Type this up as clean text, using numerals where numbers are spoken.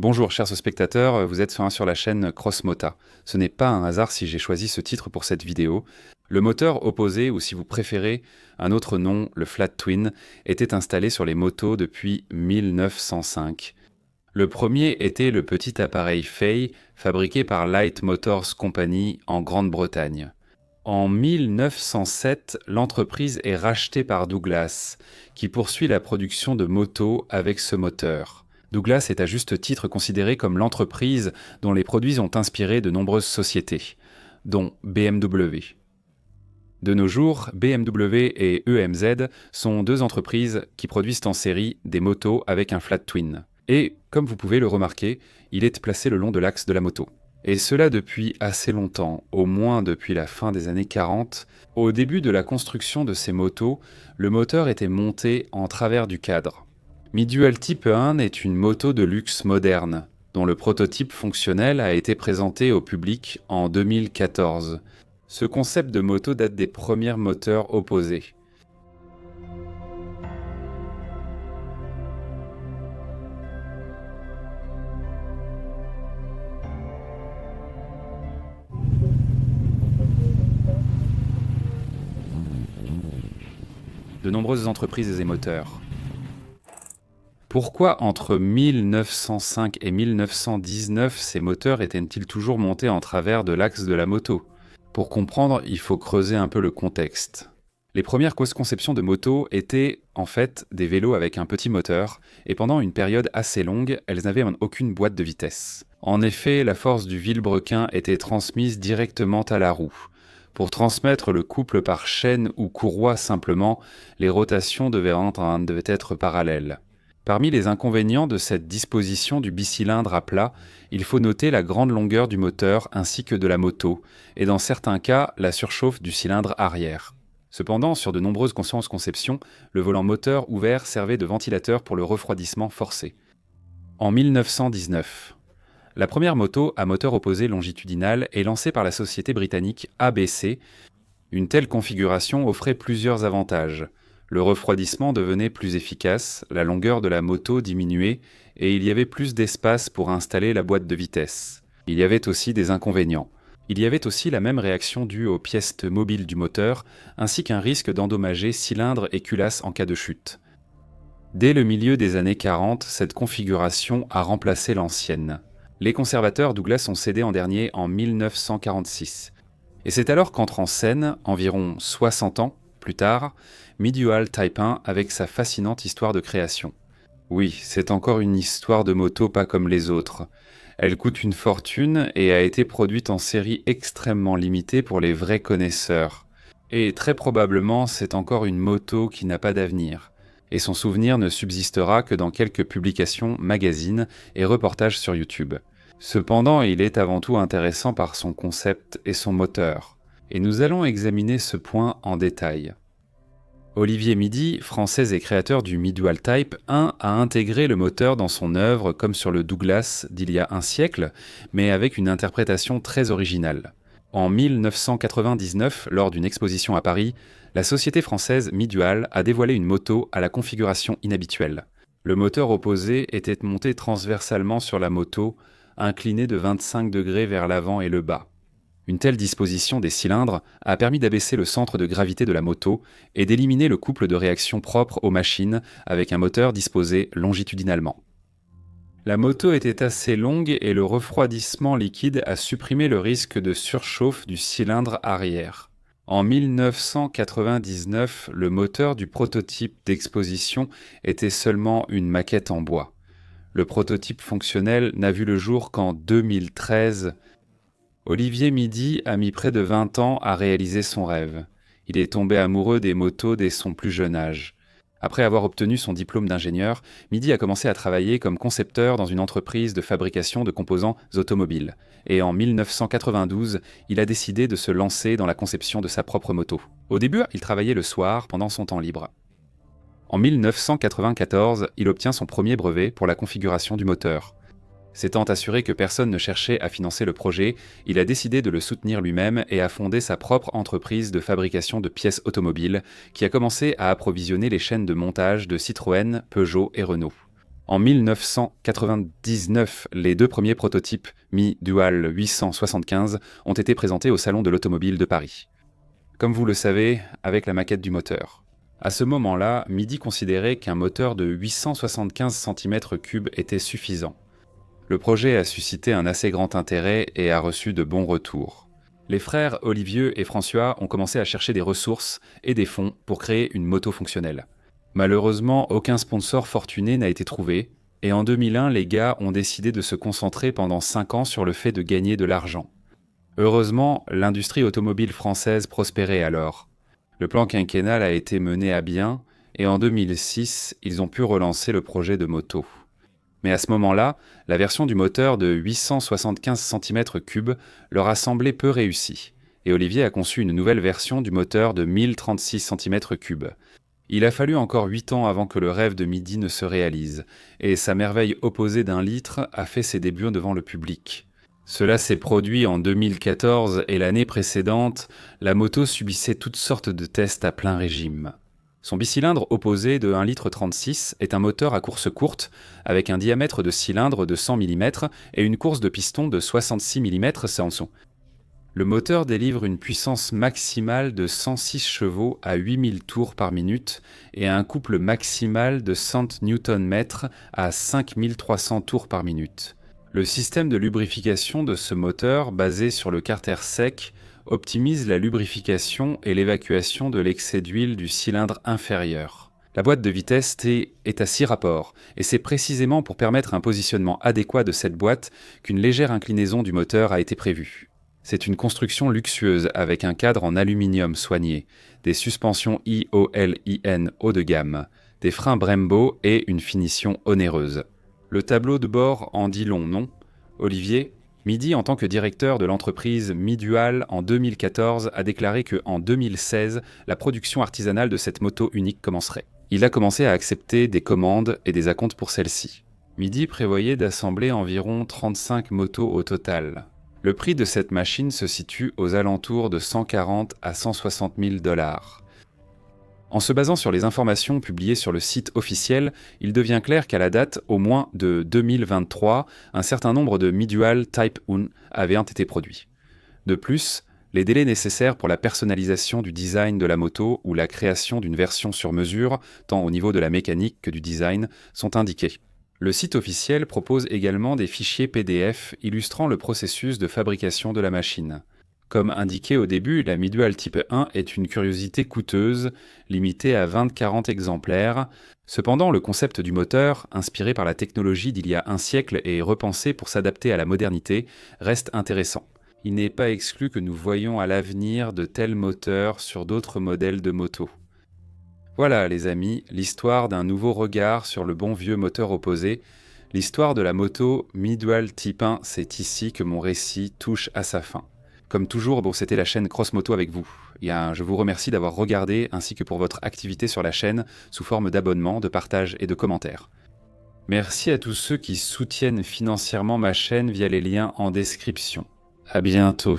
Bonjour chers spectateurs, vous êtes sur la chaîne Crossmota. Ce n'est pas un hasard si j'ai choisi ce titre pour cette vidéo. Le moteur opposé, ou si vous préférez un autre nom, le Flat Twin, était installé sur les motos depuis 1905. Le premier était le petit appareil Fay, fabriqué par Light Motors Company en Grande-Bretagne. En 1907, l'entreprise est rachetée par Douglas, qui poursuit la production de motos avec ce moteur. Douglas est à juste titre considéré comme l'entreprise dont les produits ont inspiré de nombreuses sociétés, dont BMW. De nos jours, BMW et EMZ sont deux entreprises qui produisent en série des motos avec un flat twin. Et, comme vous pouvez le remarquer, il est placé le long de l'axe de la moto. Et cela depuis assez longtemps, au moins depuis la fin des années 40. Au début de la construction de ces motos, le moteur était monté en travers du cadre. Midual Type 1 est une moto de luxe moderne, dont le prototype fonctionnel a été présenté au public en 2014. Ce concept de moto date des premiers moteurs opposés. De nombreuses entreprises et moteurs. Pourquoi entre 1905 et 1919 ces moteurs étaient-ils toujours montés en travers de l'axe de la moto? Pour comprendre, il faut creuser un peu le contexte. Les premières conceptions de motos étaient en fait des vélos avec un petit moteur, et pendant une période assez longue, elles n'avaient aucune boîte de vitesse. En effet, la force du vilebrequin était transmise directement à la roue. Pour transmettre le couple par chaîne ou courroie simplement, les rotations devaient être parallèles. Parmi les inconvénients de cette disposition du bicylindre à plat, il faut noter la grande longueur du moteur ainsi que de la moto, et dans certains cas, la surchauffe du cylindre arrière. Cependant, sur de nombreuses conceptions, le volant moteur ouvert servait de ventilateur pour le refroidissement forcé. En 1919, la première moto à moteur opposé longitudinal est lancée par la société britannique ABC. Une telle configuration offrait plusieurs avantages. Le refroidissement devenait plus efficace, la longueur de la moto diminuait et il y avait plus d'espace pour installer la boîte de vitesse. Il y avait aussi des inconvénients. Il y avait aussi la même réaction due aux pièces mobiles du moteur, ainsi qu'un risque d'endommager cylindre et culasse en cas de chute. Dès le milieu des années 40, cette configuration a remplacé l'ancienne. Les conservateurs Douglas ont cédé en dernier en 1946. Et c'est alors qu'entre en scène, environ 60 ans plus tard, Midual Type 1 avec sa fascinante histoire de création. Oui, c'est encore une histoire de moto pas comme les autres. Elle coûte une fortune et a été produite en série extrêmement limitée pour les vrais connaisseurs. Et très probablement, c'est encore une moto qui n'a pas d'avenir. Et son souvenir ne subsistera que dans quelques publications, magazines et reportages sur YouTube. Cependant, il est avant tout intéressant par son concept et son moteur. Et nous allons examiner ce point en détail. Olivier Midi, français et créateur du Midual Type 1, a intégré le moteur dans son œuvre comme sur le Douglas d'il y a un siècle, mais avec une interprétation très originale. En 1999, lors d'une exposition à Paris, la société française Midual a dévoilé une moto à la configuration inhabituelle. Le moteur opposé était monté transversalement sur la moto, incliné de 25 degrés vers l'avant et le bas. Une telle disposition des cylindres a permis d'abaisser le centre de gravité de la moto et d'éliminer le couple de réaction propre aux machines avec un moteur disposé longitudinalement. La moto était assez longue et le refroidissement liquide a supprimé le risque de surchauffe du cylindre arrière. En 1999, le moteur du prototype d'exposition était seulement une maquette en bois. Le prototype fonctionnel n'a vu le jour qu'en 2013. Olivier Midi a mis près de 20 ans à réaliser son rêve. Il est tombé amoureux des motos dès son plus jeune âge. Après avoir obtenu son diplôme d'ingénieur, Midi a commencé à travailler comme concepteur dans une entreprise de fabrication de composants automobiles. Et en 1992, il a décidé de se lancer dans la conception de sa propre moto. Au début, il travaillait le soir pendant son temps libre. En 1994, il obtient son premier brevet pour la configuration du moteur. S'étant assuré que personne ne cherchait à financer le projet, il a décidé de le soutenir lui-même et a fondé sa propre entreprise de fabrication de pièces automobiles qui a commencé à approvisionner les chaînes de montage de Citroën, Peugeot et Renault. En 1999, les deux premiers prototypes Mi-Dual 875 ont été présentés au Salon de l'Automobile de Paris. Comme vous le savez, avec la maquette du moteur. À ce moment-là, MIDI considérait qu'un moteur de 875 cm3 était suffisant. Le projet a suscité un assez grand intérêt et a reçu de bons retours. Les frères Olivier et François ont commencé à chercher des ressources et des fonds pour créer une moto fonctionnelle. Malheureusement, aucun sponsor fortuné n'a été trouvé, et en 2001, les gars ont décidé de se concentrer pendant 5 ans sur le fait de gagner de l'argent. Heureusement, l'industrie automobile française prospérait alors. Le plan quinquennal a été mené à bien, et en 2006, ils ont pu relancer le projet de moto. Mais à ce moment-là, la version du moteur de 875 cm3 leur a semblé peu réussie, et Olivier a conçu une nouvelle version du moteur de 1036 cm3. Il a fallu encore 8 ans avant que le rêve de MIDI ne se réalise, et sa merveille opposée d'1 litre a fait ses débuts devant le public. Cela s'est produit en 2014 et l'année précédente, la moto subissait toutes sortes de tests à plein régime. Son bicylindre opposé de 1,36 L est un moteur à course courte avec un diamètre de cylindre de 100 mm et une course de piston de 66 mm, c'est en dessous. Le moteur délivre une puissance maximale de 106 chevaux à 8000 tours par minute et un couple maximal de 100 Nm à 5300 tours par minute. Le système de lubrification de ce moteur, basé sur le carter sec, optimise la lubrification et l'évacuation de l'excès d'huile du cylindre inférieur. La boîte de vitesse T est à 6 rapports, et c'est précisément pour permettre un positionnement adéquat de cette boîte qu'une légère inclinaison du moteur a été prévue. C'est une construction luxueuse avec un cadre en aluminium soigné, des suspensions IOLIN haut de gamme, des freins Brembo et une finition onéreuse. Le tableau de bord en dit long, non ? Olivier, MIDI, en tant que directeur de l'entreprise Mi-Dual en 2014, a déclaré qu'en 2016, la production artisanale de cette moto unique commencerait. Il a commencé à accepter des commandes et des acomptes pour celles-ci. MIDI prévoyait d'assembler environ 35 motos au total. Le prix de cette machine se situe aux alentours de 140 à 160 000 $. En se basant sur les informations publiées sur le site officiel, il devient clair qu'à la date, au moins de 2023, un certain nombre de Mi-Dual Type 1 avaient été produits. De plus, les délais nécessaires pour la personnalisation du design de la moto ou la création d'une version sur mesure, tant au niveau de la mécanique que du design, sont indiqués. Le site officiel propose également des fichiers PDF illustrant le processus de fabrication de la machine. Comme indiqué au début, la Mi-Dual Type 1 est une curiosité coûteuse, limitée à 20-40 exemplaires. Cependant, le concept du moteur, inspiré par la technologie d'il y a un siècle et repensé pour s'adapter à la modernité, reste intéressant. Il n'est pas exclu que nous voyions à l'avenir de tels moteurs sur d'autres modèles de motos. Voilà les amis, l'histoire d'un nouveau regard sur le bon vieux moteur opposé. L'histoire de la moto Mi-Dual Type 1, c'est ici que mon récit touche à sa fin. Comme toujours, c'était la chaîne Cross Moto avec vous. Je vous remercie d'avoir regardé ainsi que pour votre activité sur la chaîne sous forme d'abonnement, de partage et de commentaires. Merci à tous ceux qui soutiennent financièrement ma chaîne via les liens en description. À bientôt.